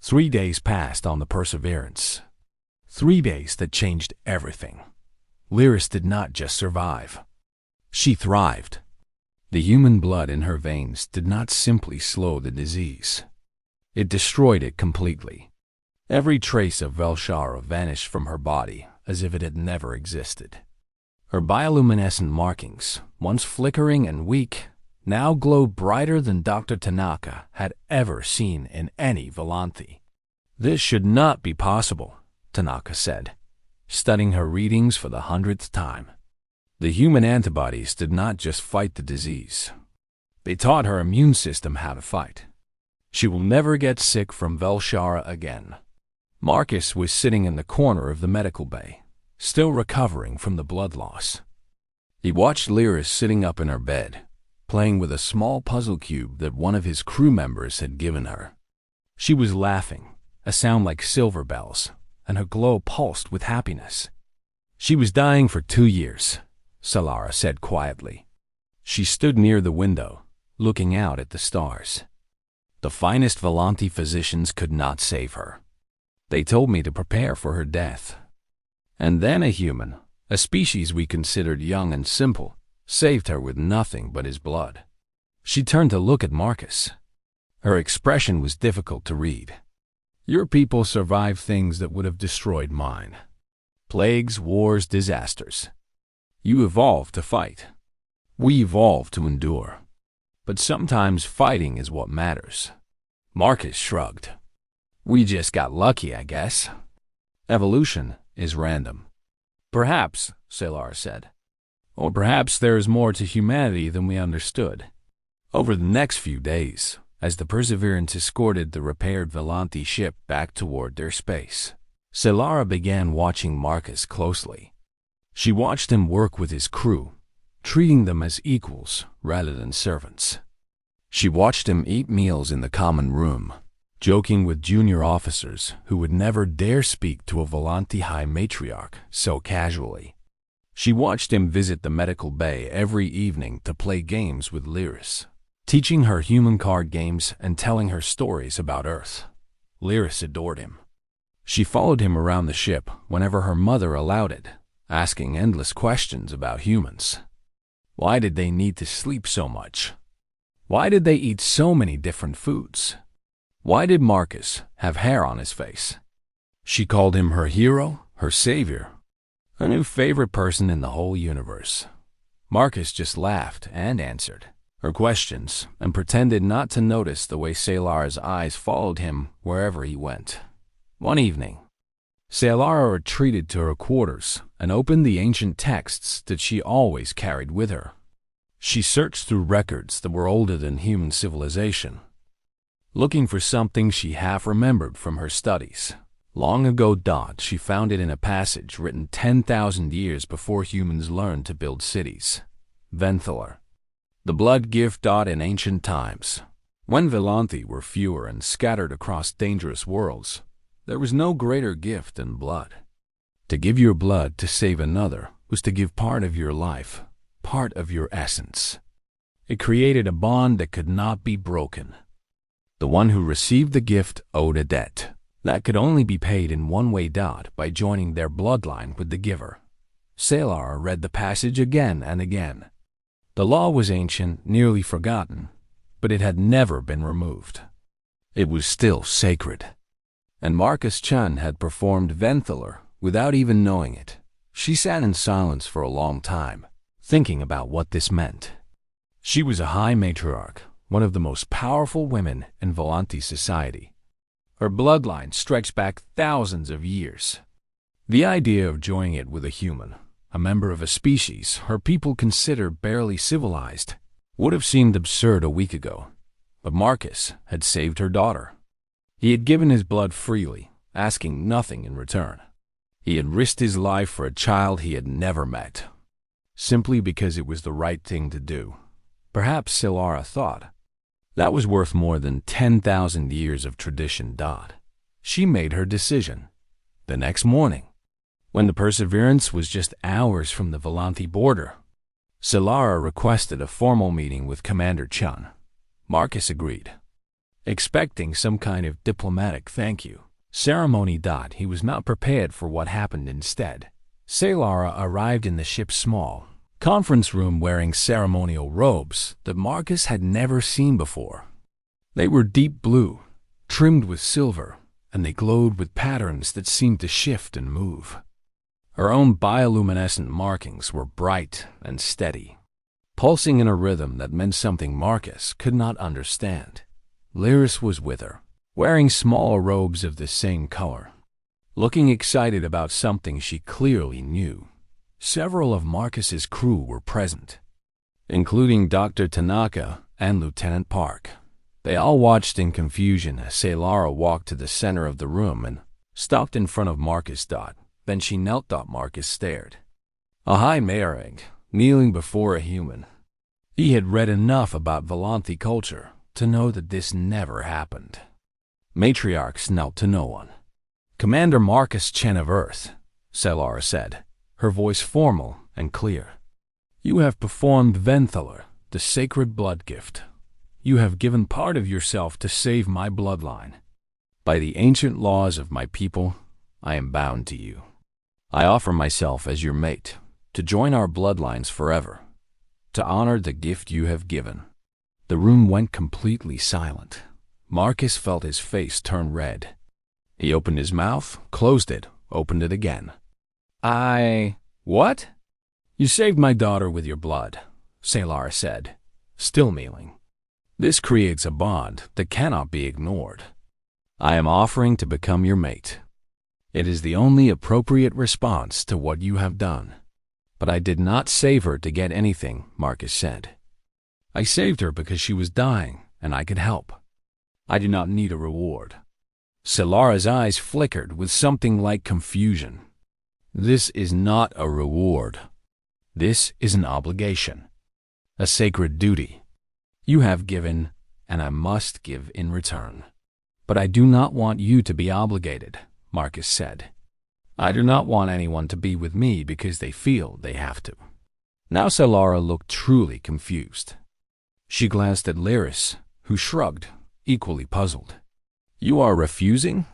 3 days passed on the Perseverance. 3 days that changed everything. Lyrus did not just survive. She thrived. The human blood in her veins did not simply slow the disease. It destroyed it completely. Every trace of Velshara vanished from her body as if it had never existed. Her bioluminescent markings, once flickering and weak, now glowed brighter than Dr. Tanaka had ever seen in any Volanthi. "This should not be possible," Tanaka said, studying her readings for the 100th time. The human antibodies did not just fight the disease. They taught her immune system how to fight. She will never get sick from Velshara again. Marcus was sitting in the corner of the medical bay, still recovering from the blood loss. He watched Lyrus sitting up in her bed, playing with a small puzzle cube that one of his crew members had given her. She was laughing, a sound like silver bells, and her glow pulsed with happiness. "She was dying for 2 years," Salara said quietly. She stood near the window, looking out at the stars. "The finest Volanthi physicians could not save her. They told me to prepare for her death. And then a human, a species we considered young and simple, saved her with nothing but his blood." She turned to look at Marcus. Her expression was difficult to read. "Your people survived things that would have destroyed mine. Plagues, wars, disasters. You evolved to fight. We evolved to endure. But sometimes fighting is what matters." Marcus shrugged. "We just got lucky, I guess. Evolution is random." "Perhaps," Salara said. "Or perhaps there is more to humanity than we understood." Over the next few days, as the Perseverance escorted the repaired Volanthi ship back toward their space, Salara began watching Marcus closely. She watched him work with his crew, treating them as equals rather than servants. She watched him eat meals in the common room, joking with junior officers who would never dare speak to a Volanthi High matriarch so casually. She watched him visit the medical bay every evening to play games with Lyrus, teaching her human card games and telling her stories about Earth. Lyrus adored him. She followed him around the ship whenever her mother allowed it, asking endless questions about humans. Why did they need to sleep so much? Why did they eat so many different foods? Why did Marcus have hair on his face? She called him her hero, her savior, her new favorite person in the whole universe. Marcus just laughed and answered her questions and pretended not to notice the way Salara's eyes followed him wherever he went. One evening, Salara retreated to her quarters and opened the ancient texts that she always carried with her. She searched through records that were older than human civilization, looking for something she half remembered from her studies. Long ago, she found it in a passage written 10,000 years before humans learned to build cities. Venthaler. The blood gift. In ancient times, when Volanthi were fewer and scattered across dangerous worlds, there was no greater gift than blood. To give your blood to save another was to give part of your life, part of your essence. It created a bond that could not be broken. The one who received the gift owed a debt that could only be paid in one way, by joining their bloodline with the giver. Salara read the passage again and again. The law was ancient, nearly forgotten, but it had never been removed. It was still sacred. And Marcus Chun had performed Venthaler without even knowing it. She sat in silence for a long time, thinking about what this meant. She was a high matriarch, one of the most powerful women in Volanthi society. Her bloodline stretched back thousands of years. The idea of joining it with a human, a member of a species her people consider barely civilized, would have seemed absurd a week ago. But Marcus had saved her daughter. He had given his blood freely, asking nothing in return. He had risked his life for a child he had never met, simply because it was the right thing to do. Perhaps Salara thought that was worth more than 10,000 years of tradition. She made her decision. The next morning, when the Perseverance was just hours from the Volanthi border, Salara requested a formal meeting with Commander Chun. Marcus agreed. expecting some kind of diplomatic thank you ceremony. He was not prepared for what happened instead. Salara arrived in the ship's small conference room wearing ceremonial robes that Marcus had never seen before. They were deep blue, trimmed with silver, and they glowed with patterns that seemed to shift and move. Her own bioluminescent markings were bright and steady, pulsing in a rhythm that meant something Marcus could not understand. Lyrus was with her, wearing small robes of the same color, looking excited about something she clearly knew. Several of Marcus's crew were present, including Dr. Tanaka and Lieutenant Park. They all watched in confusion as Salara walked to the center of the room and stopped in front of Marcus. Then she knelt. Marcus stared. A high Mayoreg, kneeling before a human. He had read enough about Volanthi culture to know that this never happened. Matriarchs knelt to no one. Commander Marcus Chen of Earth, Salara said, her voice formal and clear. You have performed Venthaler, the sacred blood gift. You have given part of yourself to save my bloodline. By the ancient laws of my people, I am bound to you. I offer myself as your mate, to join our bloodlines forever, to honor the gift you have given. The room went completely silent. Marcus felt his face turn red. He opened his mouth, closed it, opened it again. What? You saved my daughter with your blood, Salara said, still kneeling. This creates a bond that cannot be ignored. I am offering to become your mate. It is the only appropriate response to what you have done. But I did not save her to get anything, Marcus said. I saved her because she was dying, and I could help. I do not need a reward. Salara's eyes flickered with something like confusion. This is not a reward. This is an obligation. A sacred duty. You have given, and I must give in return. But I do not want you to be obligated, Marcus said. I do not want anyone to be with me because they feel they have to. Now Salara looked truly confused. She glanced at Lyrus, who shrugged, equally puzzled. You are refusing?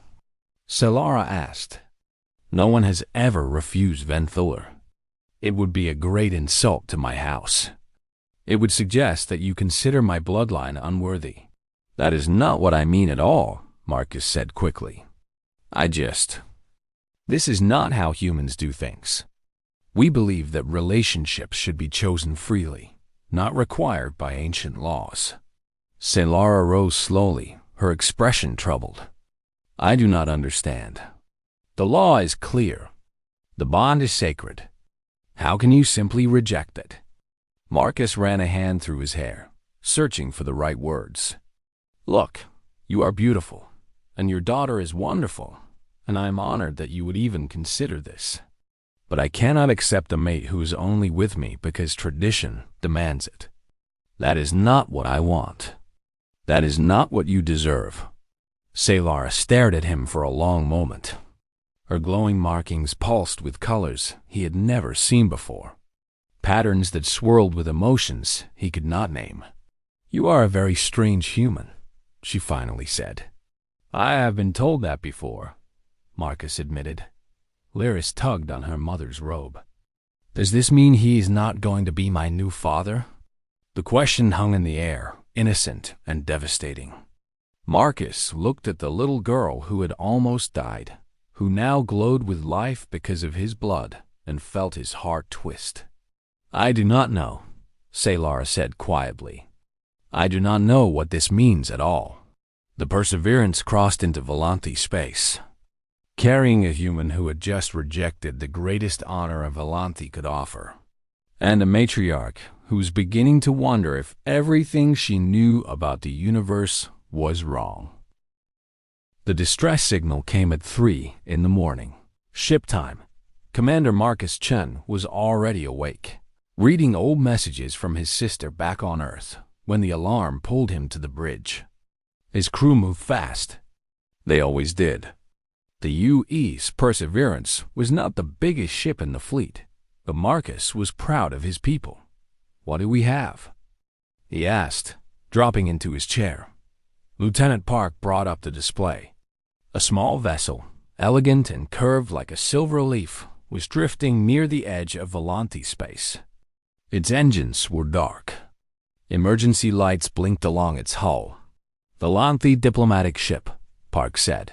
Salara asked. No one has ever refused Venthaler. It would be a great insult to my house. It would suggest that you consider my bloodline unworthy. That is not what I mean at all, Marcus said quickly. This is not how humans do things. We believe that relationships should be chosen freely, not required by ancient laws. Salara rose slowly, her expression troubled. I do not understand. The law is clear. The bond is sacred. How can you simply reject it? Marcus ran a hand through his hair, searching for the right words. Look, you are beautiful, and your daughter is wonderful, and I am honored that you would even consider this. But I cannot accept a mate who is only with me because tradition demands it. That is not what I want. That is not what you deserve. Salara stared at him for a long moment. Her glowing markings pulsed with colors he had never seen before. Patterns that swirled with emotions he could not name. You are a very strange human, she finally said. I have been told that before, Marcus admitted. Lyrus tugged on her mother's robe. Does this mean he is not going to be my new father? The question hung in the air, innocent and devastating. Marcus looked at the little girl who had almost died, who now glowed with life because of his blood, and felt his heart twist. I do not know, Salara said quietly. I do not know what this means at all. The Perseverance crossed into Volanthi space, carrying a human who had just rejected the greatest honor a Volanthi could offer, and a matriarch who was beginning to wonder if everything she knew about the universe was wrong. The distress signal came at 3 in the morning. Ship time. Commander Marcus Chen was already awake, reading old messages from his sister back on Earth, when the alarm pulled him to the bridge. His crew moved fast. They always did. The UE's Perseverance was not the biggest ship in the fleet, but Marcus was proud of his people. What do we have? He asked, dropping into his chair. Lieutenant Park brought up the display. A small vessel, elegant and curved like a silver leaf, was drifting near the edge of Volanti space. Its engines were dark. Emergency lights blinked along its hull. Volanti diplomatic ship, Park said.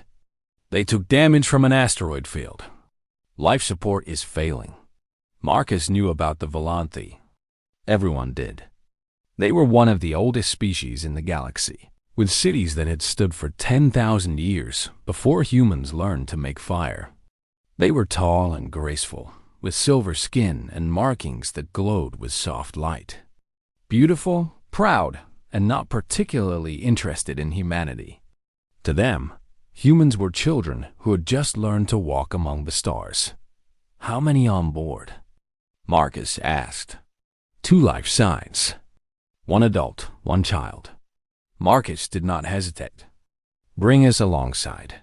They took damage from an asteroid field. Life support is failing. Marcus knew about the Volanti. Everyone did. They were one of the oldest species in the galaxy, with cities that had stood for 10,000 years before humans learned to make fire. They were tall and graceful, with silver skin and markings that glowed with soft light. Beautiful, proud, and not particularly interested in humanity. To them, humans were children who had just learned to walk among the stars. How many on board? Marcus asked. 2 life signs. 1 adult, 1 child. Marcus did not hesitate. Bring us alongside.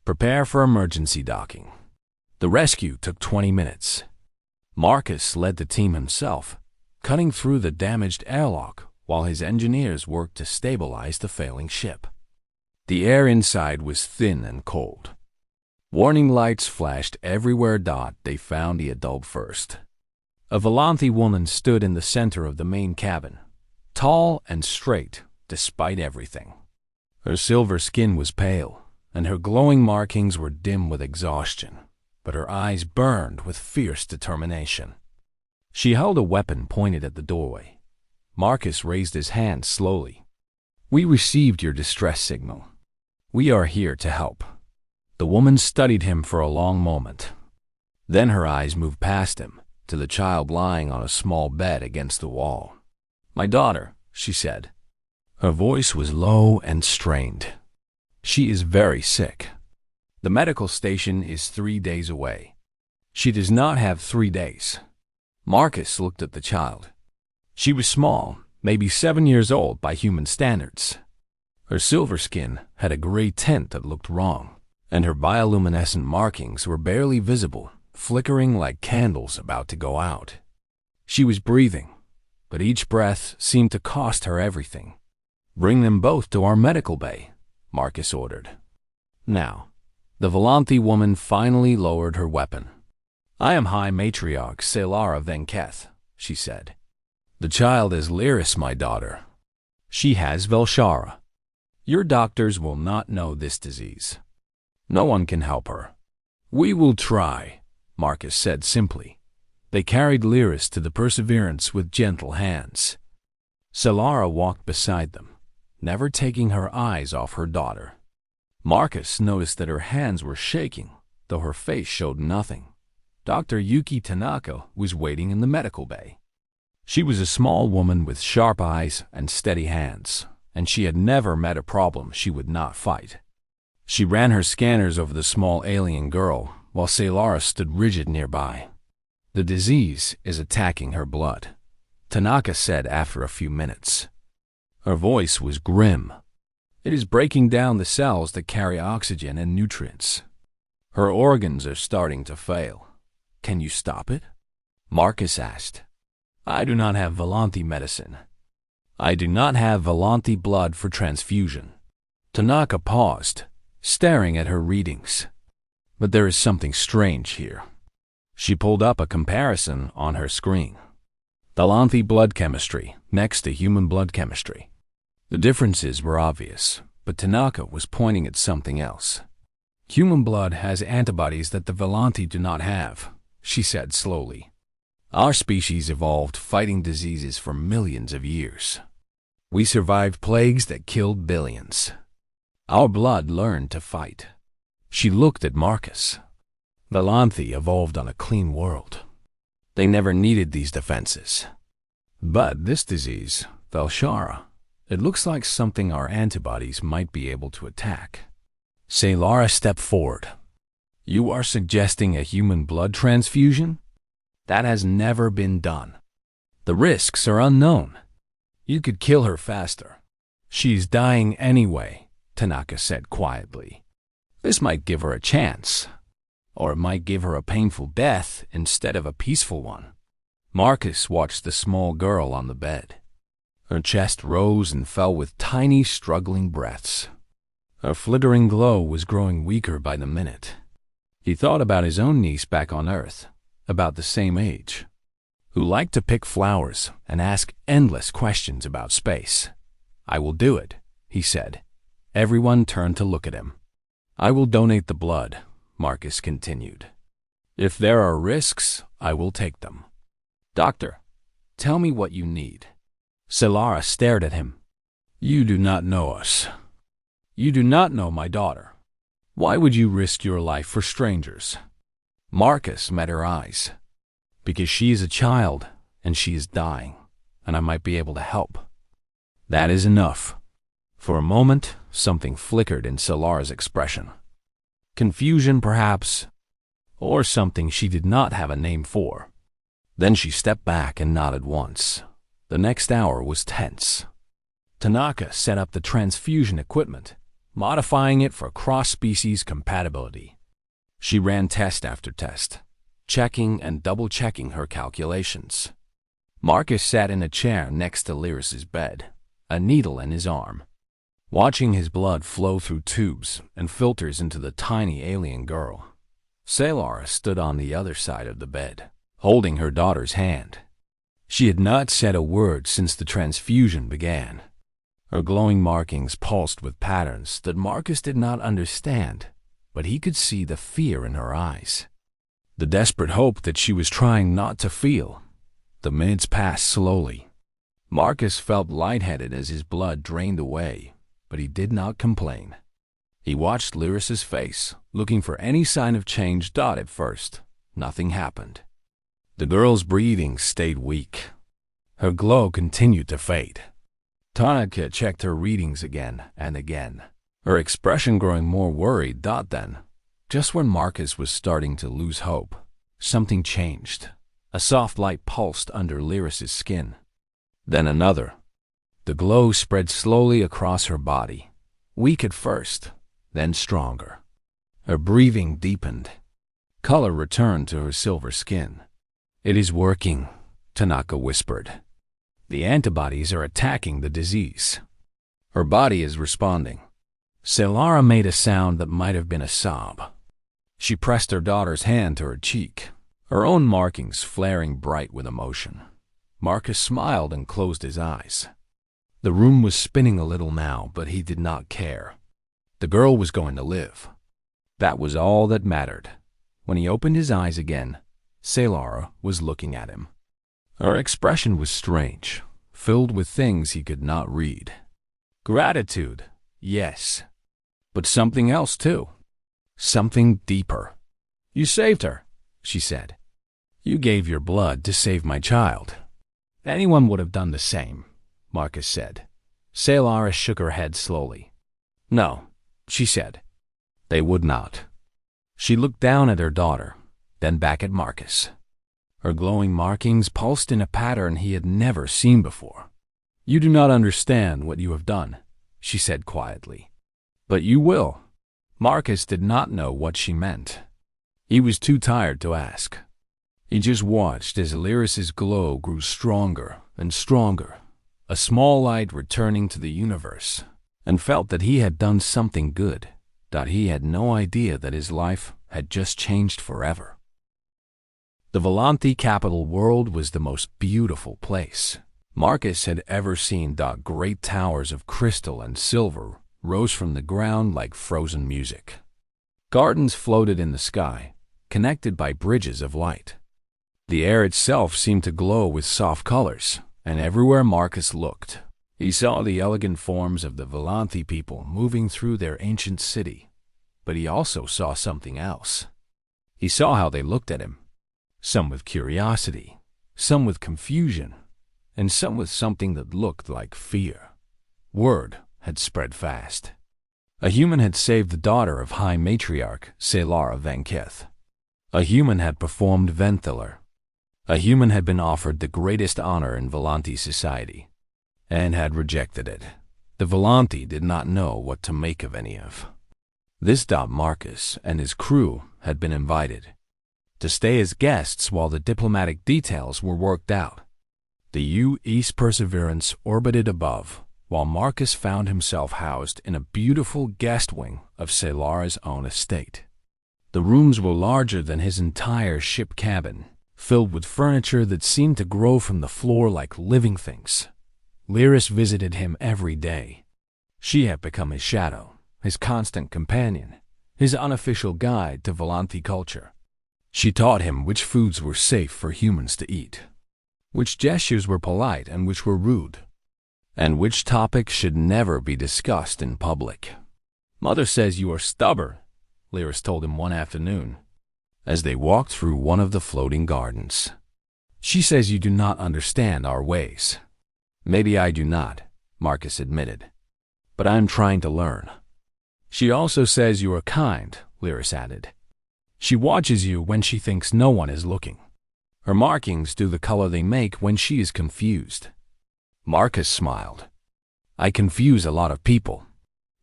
Prepare for emergency docking. The rescue took 20 minutes. Marcus led the team himself, cutting through the damaged airlock while his engineers worked to stabilize the failing ship. The air inside was thin and cold. Warning lights flashed everywhere. They found the adult first. A Volanti woman stood in the center of the main cabin, tall and straight despite everything. Her silver skin was pale, and her glowing markings were dim with exhaustion, but her eyes burned with fierce determination. She held a weapon pointed at the doorway. Marcus raised his hand slowly. We received your distress signal. We are here to help. The woman studied him for a long moment. Then her eyes moved past him to the child lying on a small bed against the wall. My daughter, she said. Her voice was low and strained. She is very sick. The medical station is 3 days away. She does not have 3 days. Marcus looked at the child. She was small, maybe 7 years old by human standards. Her silver skin had a gray tint that looked wrong, and her bioluminescent markings were barely visible, flickering like candles about to go out. She was breathing, but each breath seemed to cost her everything. Bring them both to our medical bay, Marcus ordered. Now, the Volanti woman finally lowered her weapon. I am High Matriarch Salara Venketh, she said. The child is Lyrus, my daughter. She has Velshara. Your doctors will not know this disease. No one can help her. We will try, Marcus said simply. They carried Lyrus to the Perseverance with gentle hands. Salara walked beside them, never taking her eyes off her daughter. Marcus noticed that her hands were shaking, though her face showed nothing. Dr. Yuki Tanaka was waiting in the medical bay. She was a small woman with sharp eyes and steady hands, and she had never met a problem she would not fight. She ran her scanners over the small alien girl, while Salara stood rigid nearby. The disease is attacking her blood, Tanaka said after a few minutes. Her voice was grim. It is breaking down the cells that carry oxygen and nutrients. Her organs are starting to fail. Can you stop it? Marcus asked. I do not have Volanti medicine. I do not have Volanti blood for transfusion. Tanaka paused, staring at her readings. But there is something strange here. She pulled up a comparison on her screen. Volanti blood chemistry next to human blood chemistry. The differences were obvious, but Tanaka was pointing at something else. Human blood has antibodies that the Volanti do not have, she said slowly. Our species evolved fighting diseases for millions of years. We survived plagues that killed billions. Our blood learned to fight. She looked at Marcus. Volanti evolved on a clean world. They never needed these defenses. But this disease, Velshara, it looks like something our antibodies might be able to attack. Salara stepped forward. You are suggesting a human blood transfusion? That has never been done. The risks are unknown. You could kill her faster. She's dying anyway, Tanaka said quietly. This might give her a chance. Or it might give her a painful death instead of a peaceful one. Marcus watched the small girl on the bed. Her chest rose and fell with tiny, struggling breaths. Her flittering glow was growing weaker by the minute. He thought about his own niece back on Earth, about the same age, who liked to pick flowers and ask endless questions about space. "I will do it," he said. Everyone turned to look at him. "I will donate the blood," Marcus continued. "If there are risks, I will take them." "Doctor, tell me what you need." Salara stared at him. "You do not know us. You do not know my daughter. Why would you risk your life for strangers?" Marcus met her eyes. "Because she is a child, and she is dying, and I might be able to help." "That is enough." For a moment, something flickered in Salara's expression. Confusion, perhaps, or something she did not have a name for. Then she stepped back and nodded once. The next hour was tense. Tanaka set up the transfusion equipment, modifying it for cross-species compatibility. She ran test after test, checking and double-checking her calculations. Marcus sat in a chair next to Lyrus's bed, a needle in his arm, watching his blood flow through tubes and filters into the tiny alien girl. Salara stood on the other side of the bed, holding her daughter's hand. She had not said a word since the transfusion began. Her glowing markings pulsed with patterns that Marcus did not understand, but he could see the fear in her eyes, the desperate hope that she was trying not to feel. The minutes passed slowly. Marcus felt lightheaded as his blood drained away, but he did not complain. He watched Lyrus's face, looking for any sign of change. At first, nothing happened. The girl's breathing stayed weak. Her glow continued to fade. Tanaka checked her readings again and again, her expression growing more worried. Then, just when Marcus was starting to lose hope, something changed. A soft light pulsed under Lyrus's skin. Then another. The glow spread slowly across her body, weak at first, then stronger. Her breathing deepened. Color returned to her silver skin. "It is working," Tanaka whispered. "The antibodies are attacking the disease. Her body is responding." Salara made a sound that might have been a sob. She pressed her daughter's hand to her cheek, her own markings flaring bright with emotion. Marcus smiled and closed his eyes. The room was spinning a little now, but he did not care. The girl was going to live. That was all that mattered. When he opened his eyes again, Salara was looking at him. Her expression was strange, filled with things he could not read. Gratitude, yes, but something else too. Something deeper. "You saved her," she said. "You gave your blood to save my child." "Anyone would have done the same," Marcus said. Salara shook her head slowly. "No," she said. "They would not." She looked down at her daughter, then back at Marcus. Her glowing markings pulsed in a pattern he had never seen before. "You do not understand what you have done," she said quietly. "But you will." Marcus did not know what she meant. He was too tired to ask. He just watched as Lyrus's glow grew stronger and stronger, a small light returning to the universe, and felt that he had done something good, that he had no idea that his life had just changed forever. The Volanthi capital world was the most beautiful place Marcus had ever seen. Great towers of crystal and silver rose from the ground like frozen music. Gardens floated in the sky, connected by bridges of light. The air itself seemed to glow with soft colors, and everywhere Marcus looked, he saw the elegant forms of the Volanthi people moving through their ancient city. But he also saw something else. He saw how they looked at him, some with curiosity, some with confusion, and some with something that looked like fear. Word had spread fast. A human had saved the daughter of High Matriarch Salara Vankith. A human had performed Venthiler. A human had been offered the greatest honor in Volanthi society, and had rejected it. The Volanthi did not know what to make of any of this. Marcus and his crew had been invited to stay as guests while the diplomatic details were worked out. The U.S. Perseverance orbited above, while Marcus found himself housed in a beautiful guest wing of Salara's own estate. The rooms were larger than his entire ship cabin, filled with furniture that seemed to grow from the floor like living things. Lyrus visited him every day. She had become his shadow, his constant companion, his unofficial guide to Volanthi culture. She taught him which foods were safe for humans to eat, which gestures were polite and which were rude, and which topics should never be discussed in public. "Mother says you are stubborn," Lyrus told him one afternoon, as they walked through one of the floating gardens. "She says you do not understand our ways." "Maybe I do not," Marcus admitted, "but I am trying to learn." "She also says you are kind," Lyrus added. "She watches you when she thinks no one is looking. Her markings do the color they make when she is confused." Marcus smiled. "I confuse a lot of people."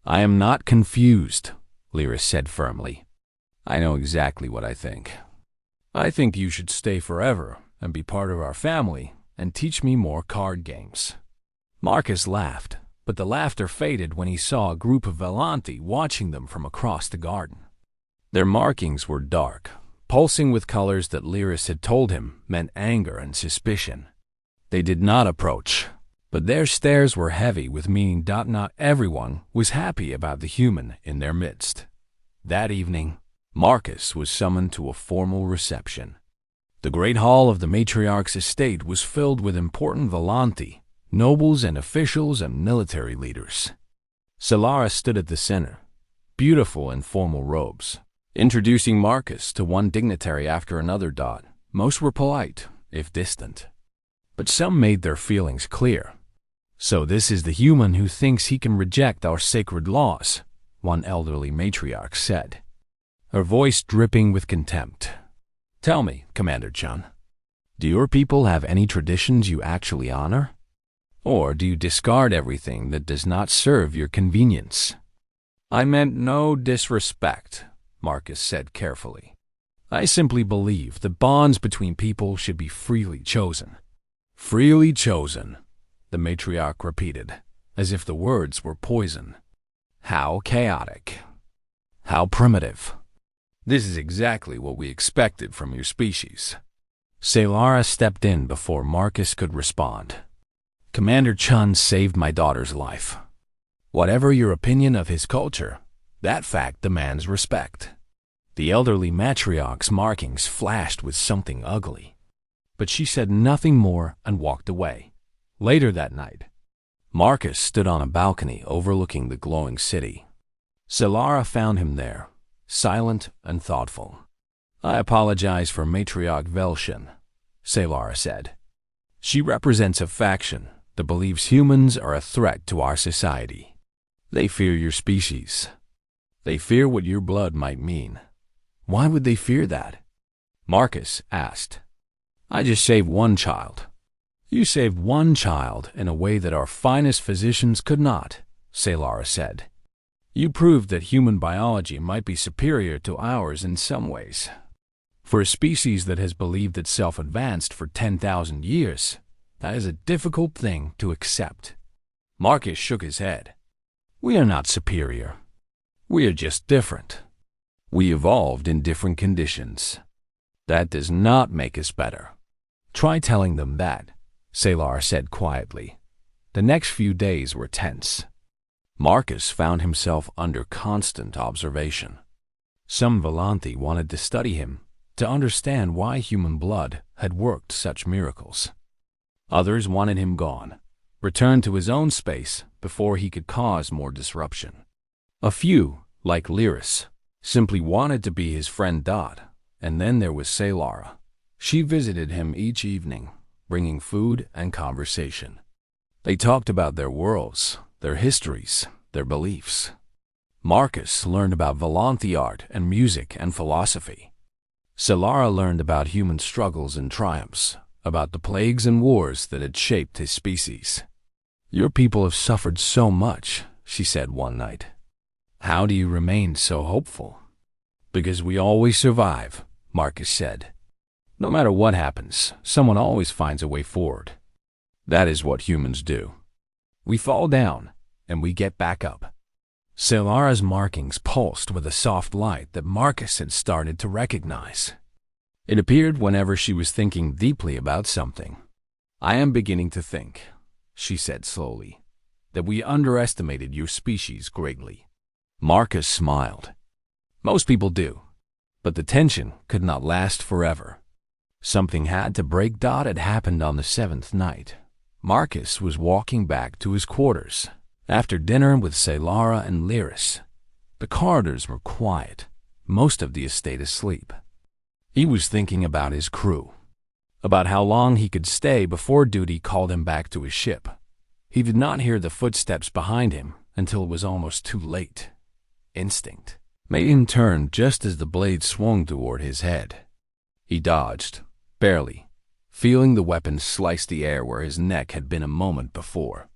"I am not confused," Lyrus said firmly. "I know exactly what I think. I think you should stay forever and be part of our family and teach me more card games." Marcus laughed, but the laughter faded when he saw a group of Volanthi watching them from across the garden. Their markings were dark, pulsing with colors that Lyrus had told him meant anger and suspicion. They did not approach, but their stares were heavy with meaning. Not everyone was happy about the human in their midst. That evening, Marcus was summoned to a formal reception. The great hall of the matriarch's estate was filled with important Volanthi, nobles and officials and military leaders. Salara stood at the center, beautiful in formal robes, introducing Marcus to one dignitary after another. Most were polite, if distant, but some made their feelings clear. "So this is the human who thinks he can reject our sacred laws," one elderly matriarch said, her voice dripping with contempt. "Tell me, Commander Chun, do your people have any traditions you actually honor? Or do you discard everything that does not serve your convenience?" "I meant no disrespect," Marcus said carefully. "I simply believe the bonds between people should be freely chosen." "Freely chosen," the matriarch repeated, as if the words were poison. "How chaotic. How primitive. This is exactly what we expected from your species." Salara stepped in before Marcus could respond. "Commander Chun saved my daughter's life. Whatever your opinion of his culture, that fact demands respect." The elderly matriarch's markings flashed with something ugly, but she said nothing more and walked away. Later that night, Marcus stood on a balcony overlooking the glowing city. Salara found him there, silent and thoughtful. "I apologize for Matriarch Velshin," Salara said. "She represents a faction that believes humans are a threat to our society. They fear your species. They fear what your blood might mean." "Why would they fear that?" Marcus asked. "I just saved one child." "You saved one child in a way that our finest physicians could not," Salara said. "You proved that human biology might be superior to ours in some ways. For a species that has believed itself advanced for 10,000 years, that is a difficult thing to accept." Marcus shook his head. "We are not superior. We are just different. We evolved in different conditions. That does not make us better." "Try telling them that," Salara said quietly. The next few days were tense. Marcus found himself under constant observation. Some Volanthi wanted to study him, to understand why human blood had worked such miracles. Others wanted him gone, returned to his own space before he could cause more disruption. A few, like Lyrus, simply wanted to be his friend. And then there was Salara. She visited him each evening, bringing food and conversation. They talked about their worlds, their histories, their beliefs. Marcus learned about Volanthi art and music and philosophy. Salara learned about human struggles and triumphs, about the plagues and wars that had shaped his species. "Your people have suffered so much," she said one night. "How do you remain so hopeful?" "Because we always survive," Marcus said. "No matter what happens, someone always finds a way forward." That is what humans do. We fall down, and we get back up. Salara's markings pulsed with a soft light that Marcus had started to recognize. It appeared whenever she was thinking deeply about something. "I am beginning to think," she said slowly, "that we underestimated your species greatly." Marcus smiled. Most people do, but the tension could not last forever. Something had to break. It happened on the 7th night. Marcus was walking back to his quarters after dinner with Salara and Lyrus. The corridors were quiet, most of the estate asleep. He was thinking about his crew, about how long he could stay before duty called him back to his ship. He did not hear the footsteps behind him until it was almost too late. Instinct made him turn just as the blade swung toward his head. He dodged, barely, feeling the weapon slice the air where his neck had been a moment before.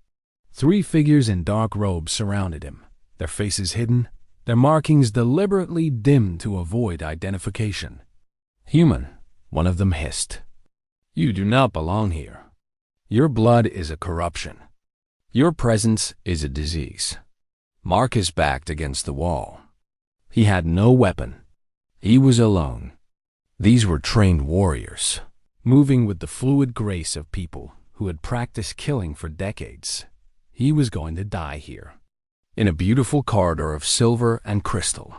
3 figures in dark robes surrounded him, their faces hidden, their markings deliberately dimmed to avoid identification. "Human," one of them hissed. "You do not belong here. Your blood is a corruption. Your presence is a disease." Marcus backed against the wall. He had no weapon. He was alone. These were trained warriors, moving with the fluid grace of people who had practiced killing for decades. He was going to die here, in a beautiful corridor of silver and crystal,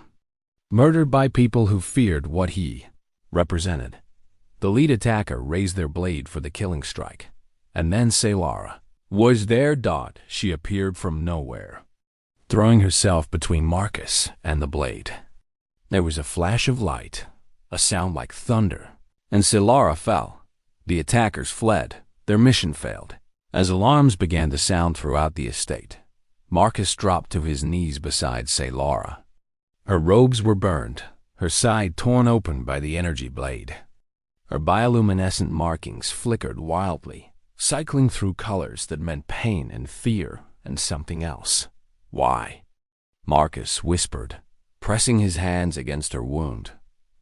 murdered by people who feared what he represented. The lead attacker raised their blade for the killing strike, and then Salara was there. She appeared from nowhere, throwing herself between Marcus and the blade. There was a flash of light, a sound like thunder, and Salara fell. The attackers fled. Their mission failed. As alarms began to sound throughout the estate, Marcus dropped to his knees beside Salara. Her robes were burned, her side torn open by the energy blade. Her bioluminescent markings flickered wildly, cycling through colors that meant pain and fear and something else. "Why?" Marcus whispered, pressing his hands against her wound,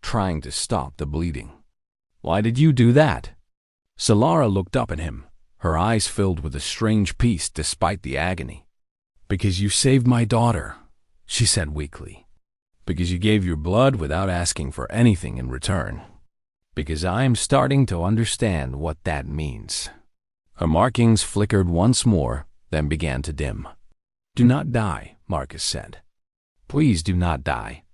trying to stop the bleeding. "Why did you do that?" Salara looked up at him, her eyes filled with a strange peace despite the agony. "Because you saved my daughter," she said weakly. "Because you gave your blood without asking for anything in return. Because I am starting to understand what that means." Her markings flickered once more, then began to dim. "Do not die," Marcus said. "Please do not die."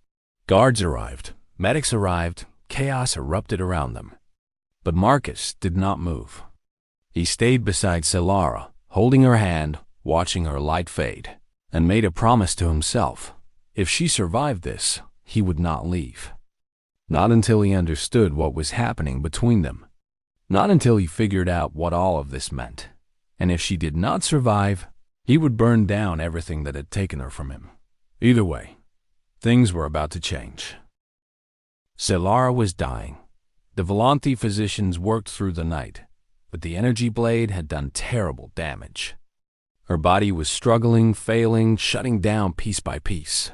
Guards arrived, medics arrived, chaos erupted around them. But Marcus did not move. He stayed beside Salara, holding her hand, watching her light fade, and made a promise to himself. If she survived this, he would not leave. Not until he understood what was happening between them. Not until he figured out what all of this meant. And if she did not survive, he would burn down everything that had taken her from him. Either way, things were about to change. Salara was dying. The Volanthi physicians worked through the night, but the energy blade had done terrible damage. Her body was struggling, failing, shutting down piece by piece.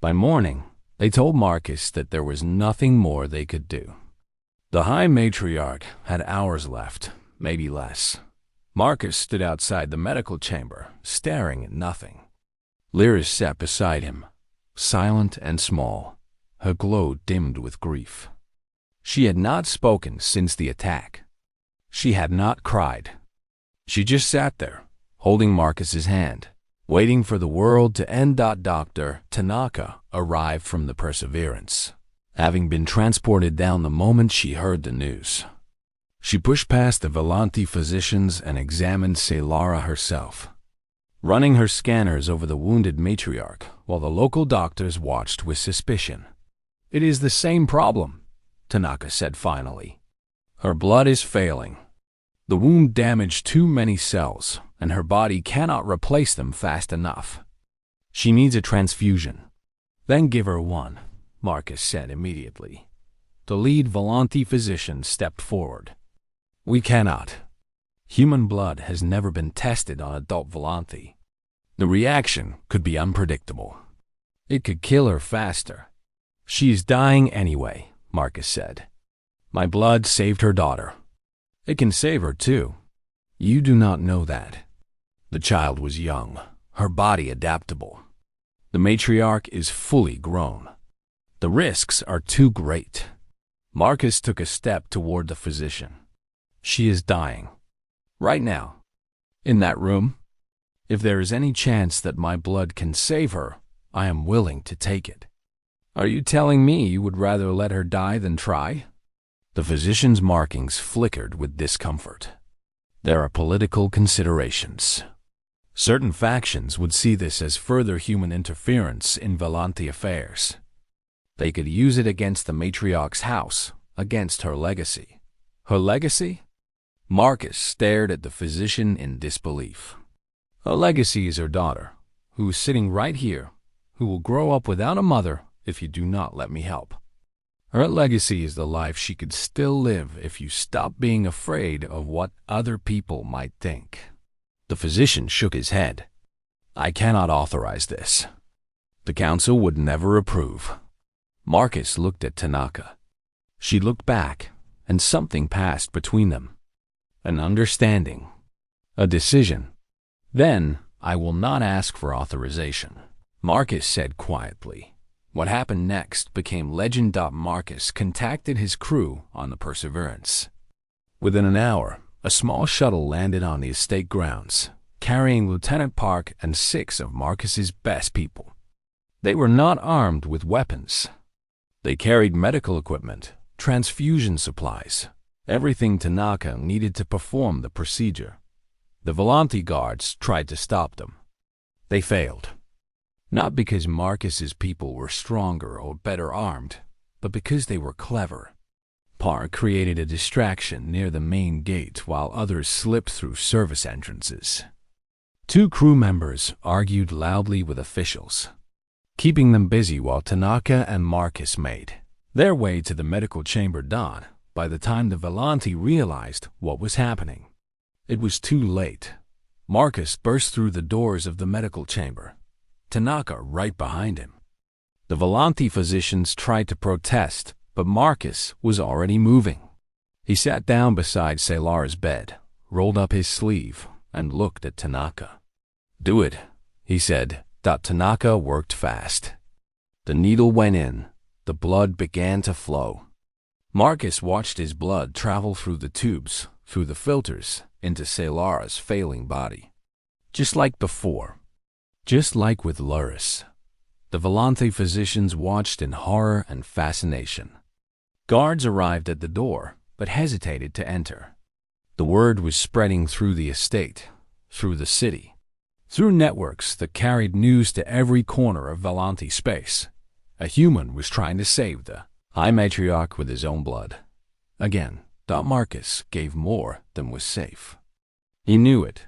By morning, they told Marcus that there was nothing more they could do. The High Matriarch had hours left, maybe less. Marcus stood outside the medical chamber, staring at nothing. Lyrus sat beside him, silent and small, her glow dimmed with grief. She had not spoken since the attack. She had not cried. She just sat there, holding Marcus's hand, waiting for the world to end. Dr. Tanaka arrived from the Perseverance, having been transported down the moment she heard the news. She pushed past the Volanthi physicians and examined Salara herself, running her scanners over the wounded matriarch while the local doctors watched with suspicion. "It is the same problem," Tanaka said finally. "Her blood is failing. The wound damaged too many cells, and her body cannot replace them fast enough. She needs a transfusion." "Then give her one," Marcus said immediately. The lead Volanthi physician stepped forward. "We cannot. Human blood has never been tested on adult Volanthi. The reaction could be unpredictable. It could kill her faster." "She is dying anyway," Marcus said. "My blood saved her daughter. It can save her too." You do not know that. The child was young, her body adaptable. The matriarch is fully grown. The risks are too great. Marcus took a step toward the physician. She is dying. Right now. In that room. If there is any chance that my blood can save her, I am willing to take it. Are you telling me you would rather let her die than try? The physician's markings flickered with discomfort. There are political considerations. Certain factions would see this as further human interference in Volanti affairs. They could use it against the matriarch's house, against her legacy. Her legacy? Marcus stared at the physician in disbelief. Her legacy is her daughter, who is sitting right here, who will grow up without a mother if you do not let me help. Her legacy is the life she could still live if you stop being afraid of what other people might think. The physician shook his head. I cannot authorize this. The council would never approve. Marcus looked at Tanaka. She looked back, and something passed between them. An understanding. A decision. Then, I will not ask for authorization, Marcus said quietly. What happened next became legend. Marcus contacted his crew on the Perseverance. Within an hour, a small shuttle landed on the estate grounds, carrying Lieutenant Park and 6 of Marcus's best people. They were not armed with weapons. They carried medical equipment, transfusion supplies, everything Tanaka needed to perform the procedure. The Volanti guards tried to stop them. They failed. Not because Marcus's people were stronger or better armed, but because they were clever. Park created a distraction near the main gate while others slipped through service entrances. 2 crew members argued loudly with officials, keeping them busy while Tanaka and Marcus made their way to the medical chamber. By the time the Volanti realized what was happening, it was too late. Marcus burst through the doors of the medical chamber, Tanaka right behind him. The Volanti physicians tried to protest, but Marcus was already moving. He sat down beside Salara's bed, rolled up his sleeve, and looked at Tanaka. Do it, he said. Tanaka worked fast. The needle went in. The blood began to flow. Marcus watched his blood travel through the tubes, through the filters, into Salara's failing body. Just like before. Just like with Lyrus. The Volanti physicians watched in horror and fascination. Guards arrived at the door, but hesitated to enter. The word was spreading through the estate, through the city, through networks that carried news to every corner of Volanti space. A human was trying to save the High Matriarch with his own blood. Again, Marcus gave more than was safe. He knew it.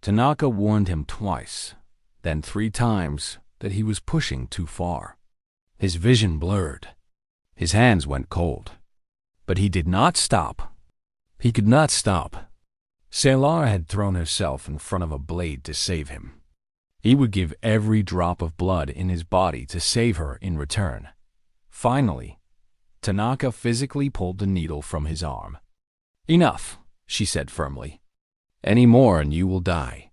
Tanaka warned him twice, then 3 times, that he was pushing too far. His vision blurred. His hands went cold. But he did not stop. He could not stop. Salara had thrown herself in front of a blade to save him. He would give every drop of blood in his body to save her in return. Finally, Tanaka physically pulled the needle from his arm. Enough, she said firmly. Any more and you will die.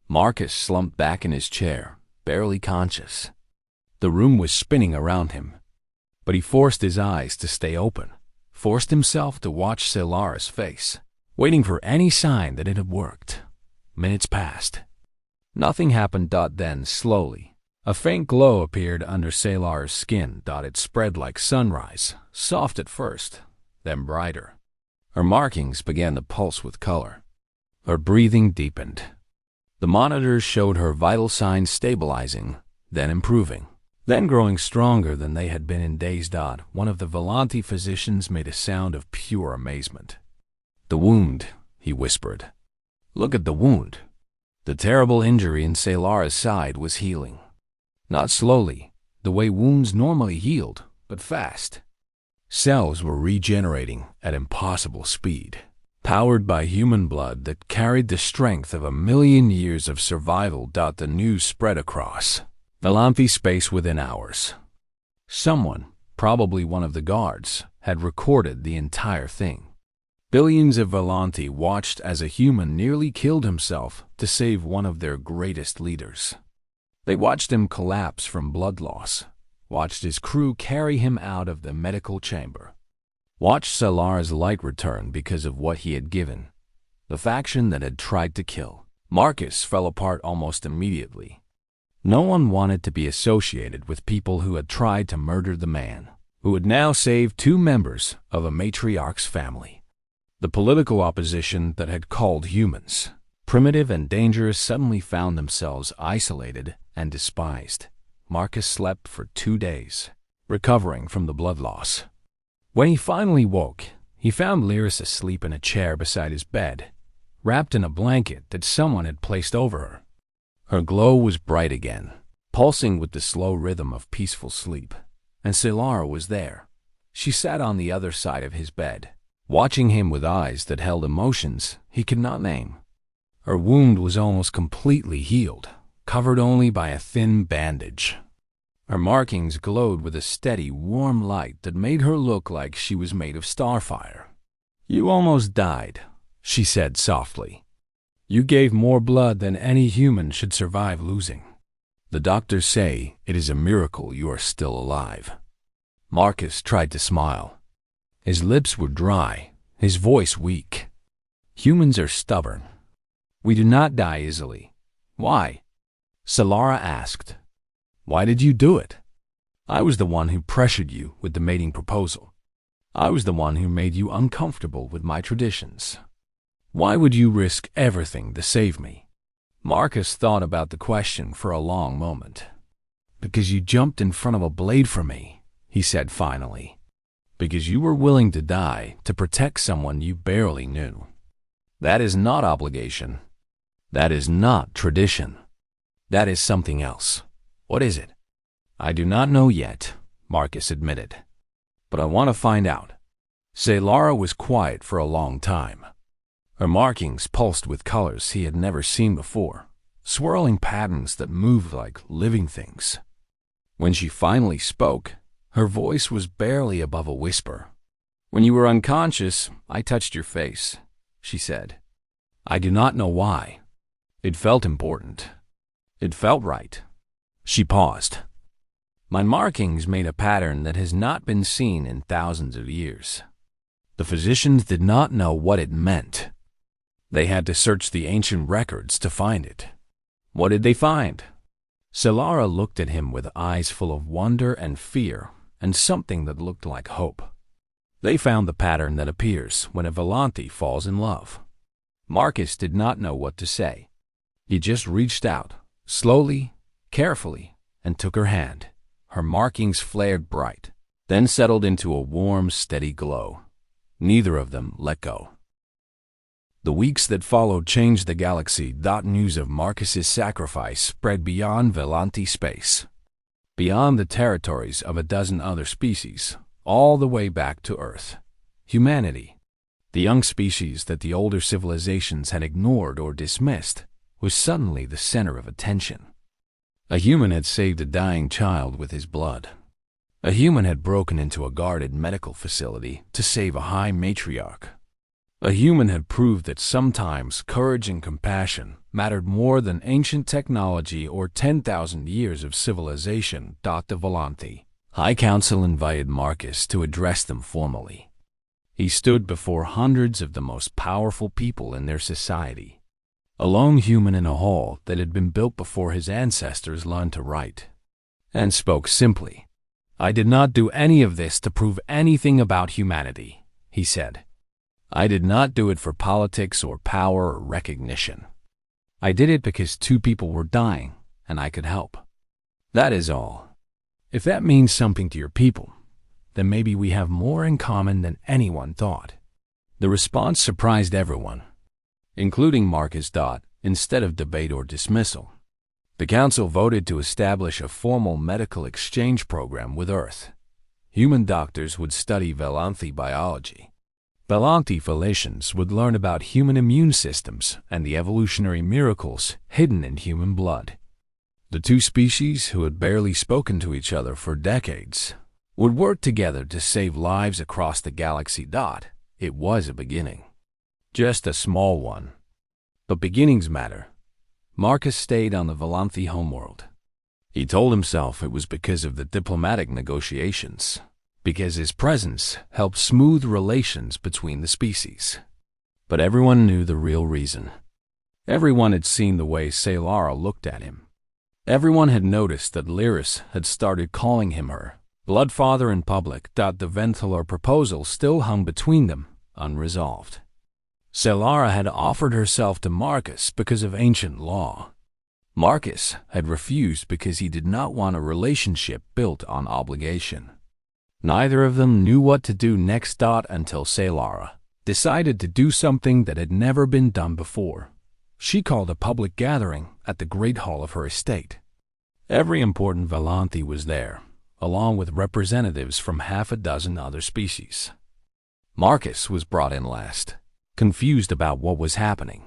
Marcus slumped back in his chair, barely conscious. The room was spinning around him, but he forced his eyes to stay open, forced himself to watch Salara's face, waiting for any sign that it had worked. Minutes passed. Nothing happened. Then, slowly, a faint glow appeared under Salara's skin. It spread like sunrise, soft at first, then brighter. Her markings began to pulse with color. Her breathing deepened. The monitors showed her vital signs stabilizing, then improving, then growing stronger than they had been in days. One of the Volanti physicians made a sound of pure amazement. The wound, he whispered. Look at the wound. The terrible injury in Salara's side was healing. Not slowly, the way wounds normally healed, but fast. Cells were regenerating at impossible speed, powered by human blood that carried the strength of 1,000,000 years of survival. The news spread across Volanti space within hours. Someone, probably one of the guards, had recorded the entire thing. Billions of Volanti watched as a human nearly killed himself to save one of their greatest leaders. They watched him collapse from blood loss, watched his crew carry him out of the medical chamber, watched Salara's light return because of what he had given. The faction that had tried to kill Marcus fell apart almost immediately. No one wanted to be associated with people who had tried to murder the man, who had now saved two members of a matriarch's family. The political opposition that had called humans primitive and dangerous suddenly found themselves isolated and despised. Marcus slept for 2 days, recovering from the blood loss. When he finally woke, he found Lyrus asleep in a chair beside his bed, wrapped in a blanket that someone had placed over her. Her glow was bright again, pulsing with the slow rhythm of peaceful sleep, and Salara was there. She sat on the other side of his bed, watching him with eyes that held emotions he could not name. Her wound was almost completely healed, covered only by a thin bandage. Her markings glowed with a steady, warm light that made her look like she was made of starfire. "You almost died," she said softly. "You gave more blood than any human should survive losing. The doctors say it is a miracle you are still alive." Marcus tried to smile. His lips were dry, his voice weak. "Humans are stubborn. We do not die easily." "Why?" Salara asked. "Why did you do it?" "I was the one who pressured you with the mating proposal. I was the one who made you uncomfortable with my traditions. Why would you risk everything to save me?" Marcus thought about the question for a long moment. "Because you jumped in front of a blade for me," he said finally. "Because you were willing to die to protect someone you barely knew. That is not obligation. That is not tradition. That is something else. What is it?" "I do not know yet," Marcus admitted. "But I want to find out." Salara was quiet for a long time. Her markings pulsed with colors he had never seen before, swirling patterns that moved like living things. When she finally spoke, her voice was barely above a whisper. "When you were unconscious, I touched your face," she said. "I do not know why. It felt important. It felt right." She paused. "My markings made a pattern that has not been seen in thousands of years. The physicians did not know what it meant. They had to search the ancient records to find it." "What did they find?" Salara looked at him with eyes full of wonder and fear and something that looked like hope. "They found the pattern that appears when a Volanti falls in love." Marcus did not know what to say. He just reached out, slowly, carefully, and took her hand. Her markings flared bright, then settled into a warm, steady glow. Neither of them let go. The weeks that followed changed the galaxy. News of Marcus's sacrifice spread beyond Volanti space, beyond the territories of a dozen other species, all the way back to Earth. Humanity, the young species that the older civilizations had ignored or dismissed, was suddenly the center of attention. A human had saved a dying child with his blood. A human had broken into a guarded medical facility to save a high matriarch. A human had proved that sometimes courage and compassion mattered more than ancient technology or 10,000 years of civilization. The Volanti High Council invited Marcus to address them formally. He stood before hundreds of the most powerful people in their society, a lone human in a hall that had been built before his ancestors learned to write, and spoke simply. "I did not do any of this to prove anything about humanity," he said. "I did not do it for politics or power or recognition. I did it because two people were dying, and I could help. That is all. If that means something to your people, then maybe we have more in common than anyone thought." The response surprised everyone, including Marcus. Instead of debate or dismissal, the council voted to establish a formal medical exchange program with Earth. Human doctors would study Volanti biology. Volanti physicians would learn about human immune systems and the evolutionary miracles hidden in human blood. The two species, who had barely spoken to each other for decades, would work together to save lives across the galaxy. it was a beginning. Just a small one. But beginnings matter. Marcus stayed on the Volanthi homeworld. He told himself it was because of the diplomatic negotiations, because his presence helped smooth relations between the species. But everyone knew the real reason. Everyone had seen the way Salara looked at him. Everyone had noticed that Lyrus had started calling him her bloodfather in public. The Venthalar proposal still hung between them, unresolved. Salara had offered herself to Marcus because of ancient law. Marcus had refused because he did not want a relationship built on obligation. Neither of them knew what to do next. Until Salara decided to do something that had never been done before. She called a public gathering at the Great Hall of her estate. Every important Volanthi was there, along with representatives from half a dozen other species. Marcus was brought in last, confused about what was happening.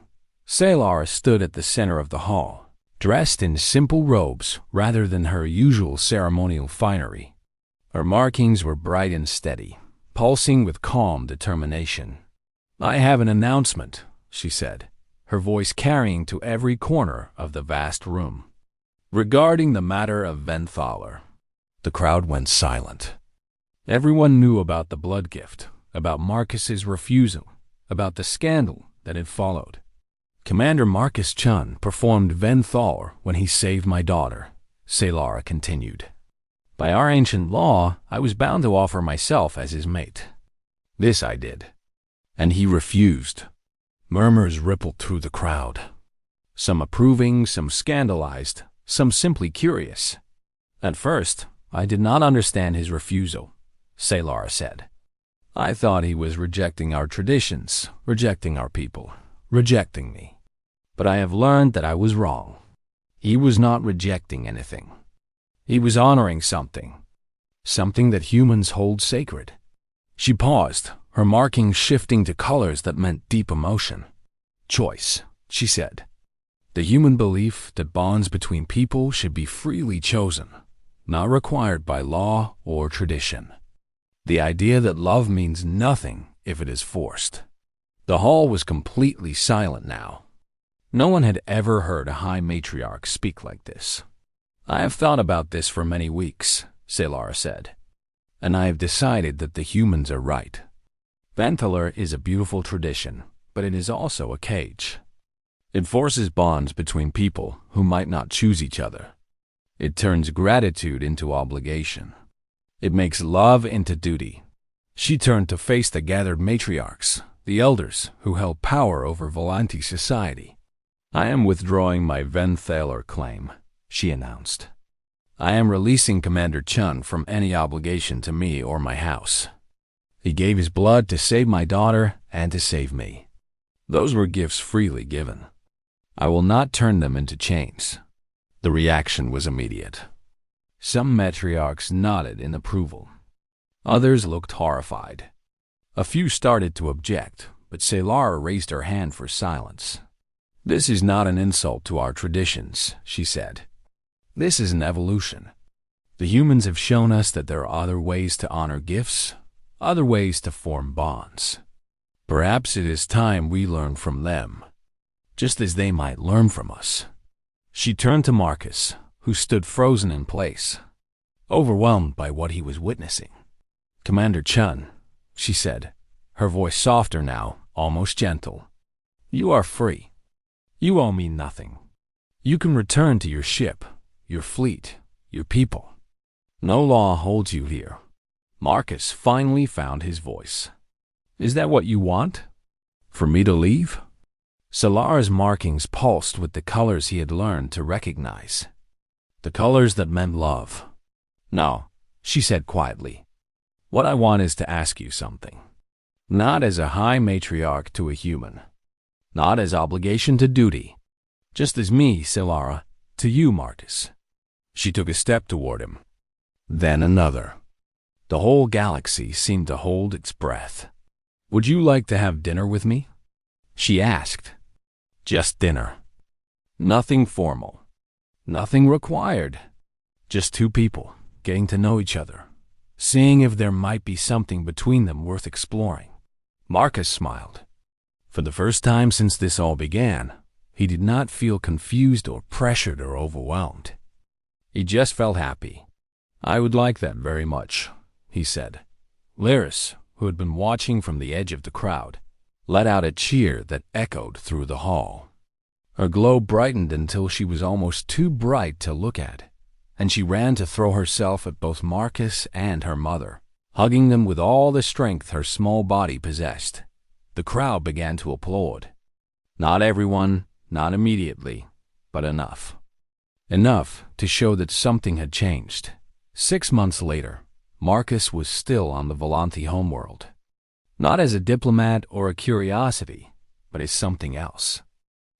Salara stood at the center of the hall, dressed in simple robes rather than her usual ceremonial finery. Her markings were bright and steady, pulsing with calm determination. "I have an announcement," she said, her voice carrying to every corner of the vast room. "Regarding the matter of Venthalar." The crowd went silent. Everyone knew about the blood gift, about Marcus's refusal, about the scandal that had followed. "Commander Marcus Chun performed Venthalar when he saved my daughter," Salara continued. "By our ancient law, I was bound to offer myself as his mate. This I did. And he refused." Murmurs rippled through the crowd. Some approving, some scandalized, some simply curious. "At first, I did not understand his refusal," Salara said. "I thought he was rejecting our traditions, rejecting our people, rejecting me. But I have learned that I was wrong. He was not rejecting anything. He was honoring something that humans hold sacred." She paused, her markings shifting to colors that meant deep emotion. "Choice," she said. "The human belief that bonds between people should be freely chosen, not required by law or tradition. The idea that love means nothing if it is forced." The hall was completely silent now. No one had ever heard a high matriarch speak like this. "I have thought about this for many weeks," Salara said, "and I have decided that the humans are right. Venthalar is a beautiful tradition, but it is also a cage. It forces bonds between people who might not choose each other. It turns gratitude into obligation. It makes love into duty." She turned to face the gathered matriarchs, the elders who held power over Volanthi society. "I am withdrawing my Venthalar claim," she announced. "I am releasing Commander Chun from any obligation to me or my house. He gave his blood to save my daughter and to save me. Those were gifts freely given. I will not turn them into chains." The reaction was immediate. Some matriarchs nodded in approval. Others looked horrified. A few started to object, but Salara raised her hand for silence. "This is not an insult to our traditions," she said. "This is an evolution. The humans have shown us that there are other ways to honor gifts, other ways to form bonds. Perhaps it is time we learn from them, just as they might learn from us." She turned to Marcus, who stood frozen in place, overwhelmed by what he was witnessing. "Commander Chun," she said, her voice softer now, almost gentle. "You are free. You owe me nothing. You can return to your ship, your fleet, your people. No law holds you here." Marcus finally found his voice. "Is that what you want? For me to leave?" Salara's markings pulsed with the colors he had learned to recognize. The colors that meant love. "No," she said quietly. "What I want is to ask you something. Not as a high matriarch to a human. Not as obligation to duty. Just as me, Salara, to you, Marcus." She took a step toward him. Then another. The whole galaxy seemed to hold its breath. "Would you like to have dinner with me?" she asked. Just dinner. Nothing formal. Nothing required. Just two people getting to know each other, seeing if there might be something between them worth exploring. Marcus smiled. For the first time since this all began, he did not feel confused or pressured or overwhelmed. He just felt happy. "I would like that very much," he said. Lyrus, who had been watching from the edge of the crowd, let out a cheer that echoed through the hall. Her glow brightened until she was almost too bright to look at, and she ran to throw herself at both Marcus and her mother, hugging them with all the strength her small body possessed. The crowd began to applaud. Not everyone, not immediately, but enough. Enough to show that something had changed. 6 months later, Marcus was still on the Volanthi homeworld. Not as a diplomat or a curiosity, but as something else.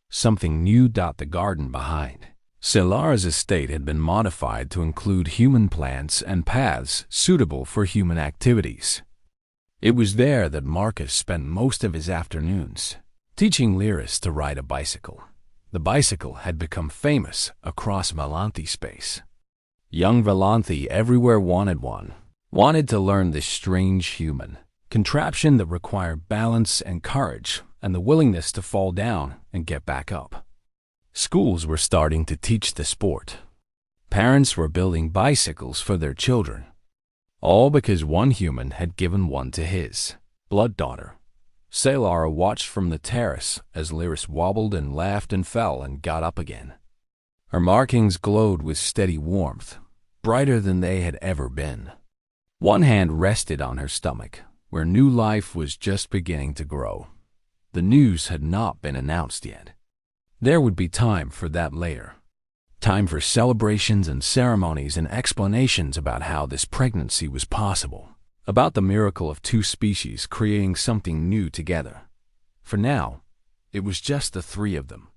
Something new. The garden behind Salara's estate had been modified to include human plants and paths suitable for human activities. It was there that Marcus spent most of his afternoons, teaching Lyrus to ride a bicycle. The bicycle had become famous across Volanthi space. Young Volanthi everywhere wanted one, wanted to learn this strange human contraption that required balance and courage and the willingness to fall down and get back up. Schools were starting to teach the sport. Parents were building bicycles for their children, all because one human had given one to his blood daughter. Salara watched from the terrace as Lyrus wobbled and laughed and fell and got up again. Her markings glowed with steady warmth, brighter than they had ever been. One hand rested on her stomach, where new life was just beginning to grow. The news had not been announced yet. There would be time for that later. Time for celebrations and ceremonies and explanations about how this pregnancy was possible, about the miracle of two species creating something new together. For now, it was just the three of them,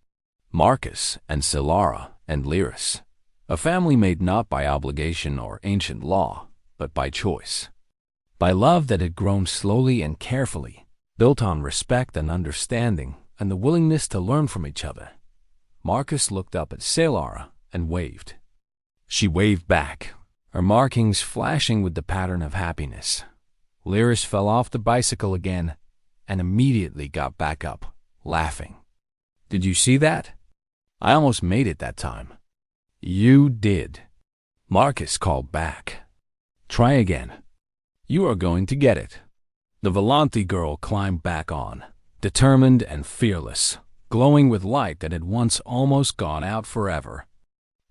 Marcus and Salara and Lyrus, a family made not by obligation or ancient law, but by choice, by love that had grown slowly and carefully, built on respect and understanding and the willingness to learn from each other. Marcus looked up at Salara and waved. She waved back, her markings flashing with the pattern of happiness. Lyrus fell off the bicycle again and immediately got back up, laughing. "Did you see that? I almost made it that time." "You did," Marcus called back. "Try again. You are going to get it." The Volanthi girl climbed back on, determined and fearless, glowing with light that had once almost gone out forever.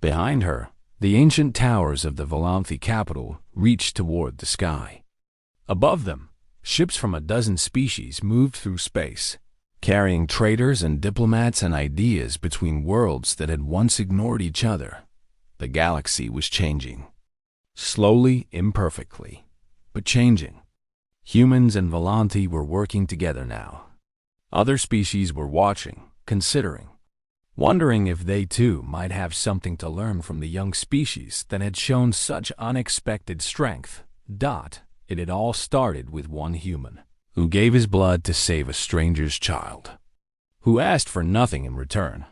Behind her, the ancient towers of the Volanthi capital reached toward the sky. Above them, ships from a dozen species moved through space, carrying traders and diplomats and ideas between worlds that had once ignored each other. The galaxy was changing. Slowly, imperfectly, but changing. Humans and Volanthi were working together now. Other species were watching, considering, wondering if they too might have something to learn from the young species that had shown such unexpected strength. It had all started with one human, who gave his blood to save a stranger's child, who asked for nothing in return,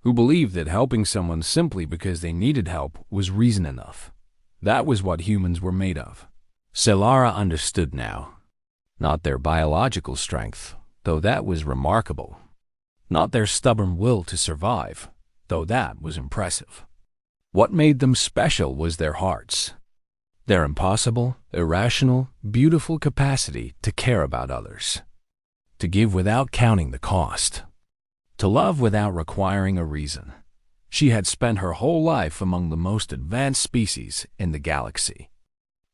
who believed that helping someone simply because they needed help was reason enough. That was what humans were made of. Salara understood now. Not their biological strength, though that was remarkable. Not their stubborn will to survive, though that was impressive. What made them special was their hearts. Their impossible, irrational, beautiful capacity to care about others. To give without counting the cost. To love without requiring a reason. She had spent her whole life among the most advanced species in the galaxy.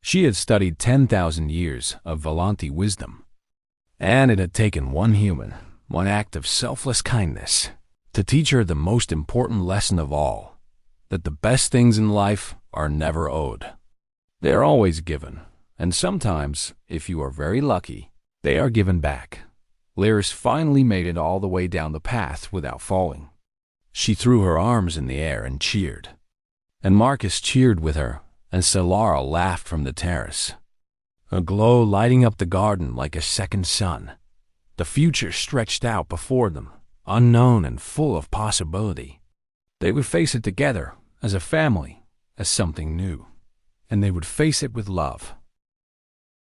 She had studied 10,000 years of Volanthi wisdom. And it had taken one human, one act of selfless kindness, to teach her the most important lesson of all, that the best things in life are never owed. They are always given, and sometimes, if you are very lucky, they are given back. Lyrus finally made it all the way down the path without falling. She threw her arms in the air and cheered. And Marcus cheered with her, and Salara laughed from the terrace. A glow lighting up the garden like a second sun. The future stretched out before them, unknown and full of possibility. They would face it together, as a family, as something new. And they would face it with love.